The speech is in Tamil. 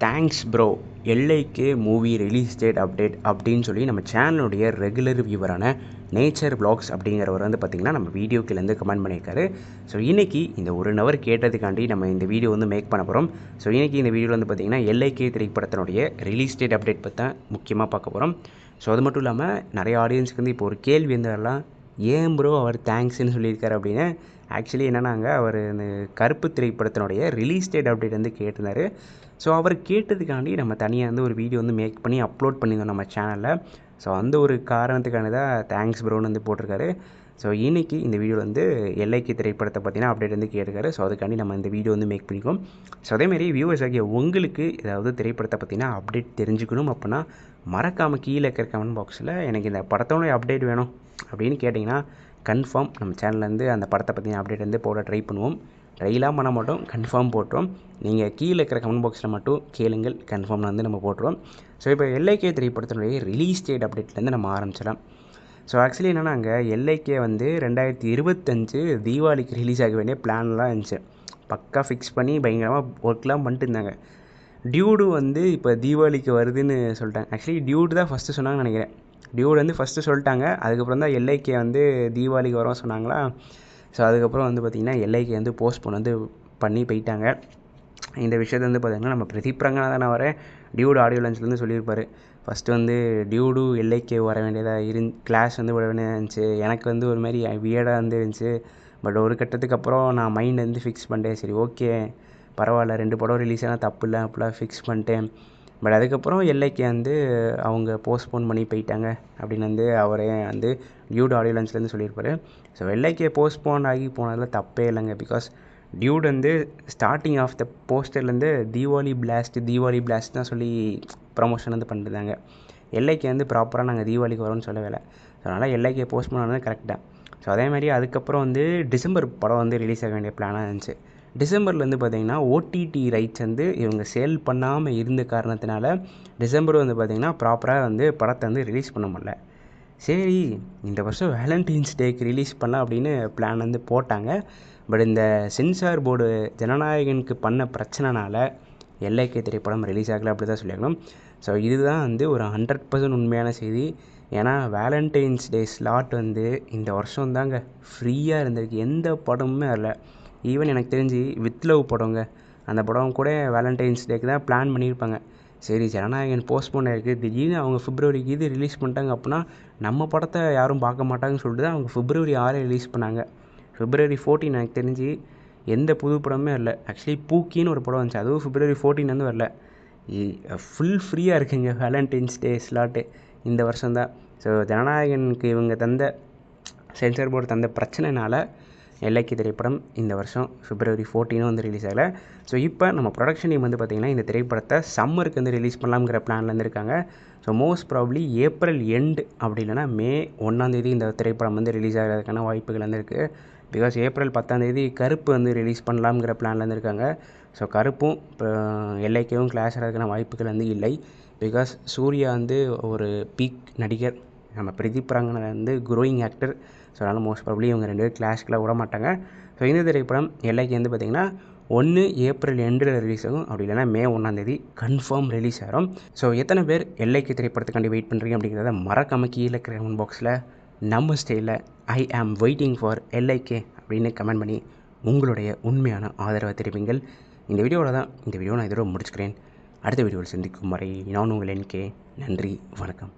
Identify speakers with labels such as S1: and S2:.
S1: Thanks bro எல்ஐகே movie release date update அப்படின்னு சொல்லி நம்ம சேனலுடைய ரெகுலர் வியூவரான நேச்சர் வ்ளாக்ஸ் அப்படிங்கிறவர் வந்து பார்த்திங்கன்னா நம்ம வீடியோக்கிலேருந்து கமெண்ட் பண்ணியிருக்காரு. ஸோ இன்றைக்கி இந்த 1 ஹவர் கேட்டதுக்காண்டி நம்ம இந்த வீடியோ வந்து மேக் பண்ண போகிறோம். ஸோ இன்றைக்கி இந்த வீடியோவில் வந்து பார்த்திங்கன்னா எல்ஐகே திரைப்படத்தினுடைய ரிலீஸ் டேட் அப்டேட் பற்றி தான் முக்கியமாக பார்க்க போகிறோம். ஸோ அது மட்டும் இல்லாமல் நிறைய ஆடியன்ஸுக்கு வந்து இப்போ ஒரு கேள்வி இருந்தாலும் ஏன் ப்ரோ அவர் தேங்க்ஸ்ன்னு சொல்லியிருக்காரு அப்படின்னு. ஆக்சுவலி என்னென்னாங்க, அவர் இந்த கருப்பு திரைப்படத்தினுடைய ரிலீஸ் டேட் அப்டேட் வந்து கேட்டிருந்தார். ஸோ அவர் கேட்டதுக்காண்டி நம்ம தனியாக வந்து ஒரு வீடியோ வந்து மேக் பண்ணி அப்லோட் பண்ணியிருந்தோம் நம்ம சேனலில். ஸோ அந்த ஒரு காரணத்துக்கான தான் தேங்க்ஸ் ப்ரோன்னு வந்து போட்டிருக்காரு. ஸோ இன்றைக்கி இந்த வீடியோவில் வந்து எல்ஐகே திரைப்படத்தை பற்றினா அப்டேட் வந்து கேட்டிருக்காரு. ஸோ அதுக்காண்டி நம்ம இந்த வீடியோ வந்து மேக் பண்ணிக்கோம். ஸோ அதேமாரி வியூவர்ஸ் ஆகிய உங்களுக்கு ஏதாவது திரைப்படத்தை பற்றினா அப்டேட் தெரிஞ்சுக்கணும் அப்படின்னா மறக்காமல் கீழே இருக்கிற கமெண்ட் பாக்ஸில் எனக்கு இந்த படத்தோடைய அப்டேட் வேணும் அப்படின்னு கேட்டிங்கன்னா கன்ஃபார்ம் நம்ம சேனல்லேருந்து அந்த படத்தை பற்றின அப்டேட் வந்து போட ட்ரை பண்ணுவோம். ட்ரைலாம் பண்ண மாட்டோம், கன்ஃபார்ம் போட்டுருவோம். நீங்கள் கீழே இருக்கிற கமெண்ட் பாக்ஸில் மட்டும் கேளுங்கள், கன்ஃபார்ம் வந்து நம்ம போட்டுருவோம். ஸோ இப்போ எல்ஐகே திரைப்படத்தினுடைய ரிலீஸ் டேட் அப்டேட்லேருந்து நம்ம ஆரம்பிச்சிடலாம். ஸோ ஆக்சுவலி என்னென்னா, அங்கே எல்ஐகே வந்து 2025 தீபாவளிக்கு ரிலீஸ் ஆக வேண்டிய பிளான்லாம் இருந்துச்சு. பக்கா ஃபிக்ஸ் பண்ணி பயங்கரமாக ஒர்க்லாம் பண்ணிட்டு இருந்தாங்க. டியூடு வந்து இப்போ தீபாவளிக்கு வருதுன்னு சொல்லிட்டாங்க. ஆக்சுவலி டியூடு தான் ஃபஸ்ட்டு சொன்னாங்கன்னு நினைக்கிறேன். டியூடு வந்து ஃபஸ்ட்டு சொல்லிட்டாங்க, அதுக்கப்புறம் தான் எல்ஐகே வந்து தீபாவளிக்கு வரோம் சொன்னாங்களா. ஸோ அதுக்கப்புறம் வந்து பார்த்திங்கன்னா எல்ஐகே வந்து போஸ்ட்போன் வந்து பண்ணி போயிட்டாங்க. இந்த விஷயத்தை வந்து பார்த்திங்கன்னா நம்ம பிரதீப் ரங்கநாதன் அவரே டியூடு ஆடியோ லான்ச்லேருந்து சொல்லியிருப்பார். ஃபஸ்ட்டு வந்து டியூடு எல்ஐகே வர வேண்டியதாக கிளாஸ் வந்து விட வேண்டியதாக இருந்துச்சு. எனக்கு வந்து ஒரு மாதிரி வியர்டாக வந்து இருந்துச்சு. பட் ஒரு கட்டத்துக்கு அப்புறம் நான் மைண்ட் வந்து ஃபிக்ஸ் பண்ணிட்டேன். சரி ஓகே பரவாயில்ல, 2 படம் ரிலீஸ் ஆனால் தப்பு இல்லை அப்படிலாம் ஃபிக்ஸ் பண்ணிட்டேன். பட் அதுக்கப்புறம் எல்ஐகே வந்து அவங்க போஸ்ட்போன் பண்ணி போயிட்டாங்க அப்படின்னு வந்து அவரே வந்து டியூட் ஆடியோ லான்ச்லேருந்து சொல்லியிருப்பார். ஸோ எல்ஐகே போஸ்ட்போன் ஆகி போனதில் தப்பே இல்லைங்க. பிகாஸ் டியூட் வந்து ஸ்டார்டிங் ஆஃப் த போஸ்டர்லேருந்து தீபாவளி பிளாஸ்ட் தான் சொல்லி ப்ரமோஷன் வந்து பண்ணிருந்தாங்க. எல்ஐகே வந்து ப்ராப்பராக நாங்கள் தீபாவளிக்கு வரோம்னு சொல்லவே இல்லை. ஸோ அதனால் எல்ஐகே போஸ்ட்போன் ஆனது கரெக்ட் தான். ஸோ அதேமாதிரி அதுக்கப்புறம் வந்து டிசம்பர் படம் வந்து ரிலீஸ் ஆக வேண்டிய பிளானாக இருந்துச்சு. டிசம்பரில் வந்து பார்த்திங்கன்னா ஓடிடி ரைட்ஸ் வந்து இவங்க சேல் பண்ணாமல் இருந்த காரணத்தினால டிசம்பர் வந்து பார்த்திங்கன்னா ப்ராப்பராக வந்து படத்தை வந்து ரிலீஸ் பண்ண முடியல. சரி இந்த வருஷம் வேலண்டைன்ஸ் டேக்கு ரிலீஸ் பண்ணலாம் அப்படின்னு பிளான் வந்து போட்டாங்க. பட் இந்த சென்சார் போர்டு ஜனநாயகனுக்கு பண்ண பிரச்சனைனால எல்ஐகே திரைப்படம் ரிலீஸ் ஆகலை அப்படி தான் சொல்லியாகணும். ஸோ இதுதான் வந்து ஒரு 100% உண்மையான செய்தி. ஏன்னா வேலண்டைன்ஸ் டே ஸ்லாட் வந்து இந்த வருஷம் தாங்க ஃப்ரீயாக இருந்திருக்கு. எந்த படமுமே வரல. ஈவன் எனக்கு தெரிஞ்சு வித் லவ் படங்க, அந்த படம் கூட வேலண்டைன்ஸ் டேக்கு தான் பிளான் பண்ணியிருப்பாங்க. சரி ஜனநாயகன் போஸ்ட்போன் ஆகிருக்கு, திடீர்னு அவங்க பிப்ரவரிக்கு இது ரிலீஸ் பண்ணிட்டாங்க அப்படின்னா நம்ம படத்தை யாரும் பார்க்க மாட்டாங்கன்னு சொல்லிட்டு தான் அவங்க February 6 ரிலீஸ் பண்ணாங்க. February 14 எனக்கு தெரிஞ்சு எந்த புது படமே வரல. ஆக்சுவலி பூக்கின்னு ஒரு படம் வந்துச்சு, அதுவும் February 14 வந்து வரல. ஃபுல் ஃப்ரீயாக இருக்குங்க வேலண்டைன்ஸ் டே ஸ்லாட்டு இந்த வருஷம் தான். ஸோ ஜனநாயகனுக்கு இவங்க தந்த சென்சார் போர்டு தந்த பிரச்சனைனால எல்ஐகே திரைப்படம் இந்த வருஷம் February 14 வந்து ரிலீஸ் ஆகலை. ஸோ இப்போ நம்ம ப்ரொடக்ஷன் டீம் வந்து பார்த்திங்கன்னா இந்த திரைப்படத்தை சம்மருக்கு வந்து ரிலீஸ் பண்ணலாம்ங்கிற பிளான்லேருந்து இருக்காங்க. So most probably April end அப்படி இல்லைனா May 1 இந்த திரைப்படம் வந்து ரிலீஸ் ஆகிறதுக்கான வாய்ப்புகள் வந்து இருக்குது. பிகாஸ் ஏப்ரல் 10 கருப்பு வந்து ரிலீஸ் பண்ணலாம்ங்கிற பிளான்லேருந்து இருக்காங்க. ஸோ கருப்பும் இப்போ எல்ஐகேவும் கிளாஸ் ஆகிறதுக்கான வாய்ப்புகள் வந்து இல்லை. பிகாஸ் சூர்யா வந்து ஒரு பீக் நடிகர், நம்ம பிரதீப் ரங்கநாதன் வந்து க்ரோயிங் ஆக்டர். ஸோ அதனால் மோஸ்ட் ப்ராபப்ளி இவங்க 2 பேரும் கிளாஸ்க்குலாம் விட மாட்டாங்க. ஸோ இந்த திரைப்படம் எல்ஐகே வந்து பார்த்திங்கன்னா ஒன்று ஏப்ரல் எண்டில் ரிலீஸ் ஆகும், அப்படி இல்லைனா May 1 கன்ஃபார்ம் ரிலீஸ் ஆகும். ஸோ எத்தனை பேர் எல்ஐகே திரைப்படத்துக்காண்டி வெயிட் பண்ணுறீங்க அப்படிங்கிறத மறக்காமல் கீழே இருக்கிற கமெண்ட் பாக்ஸில் நம்ம ஸ்டைலில் ஐ ஆம் வெயிட்டிங் ஃபார் எல்ஐகே அப்படின்னு கமெண்ட் பண்ணி உங்களுடைய உண்மையான ஆதரவை தெரிவிங்கள். இந்த வீடியோவில் தான் இந்த வீடியோ நான் இதோட முடிச்சுக்கிறேன். அடுத்த வீடியோவில் சந்திக்கும் வரை நான் உங்கள் NK. நன்றி, வணக்கம்.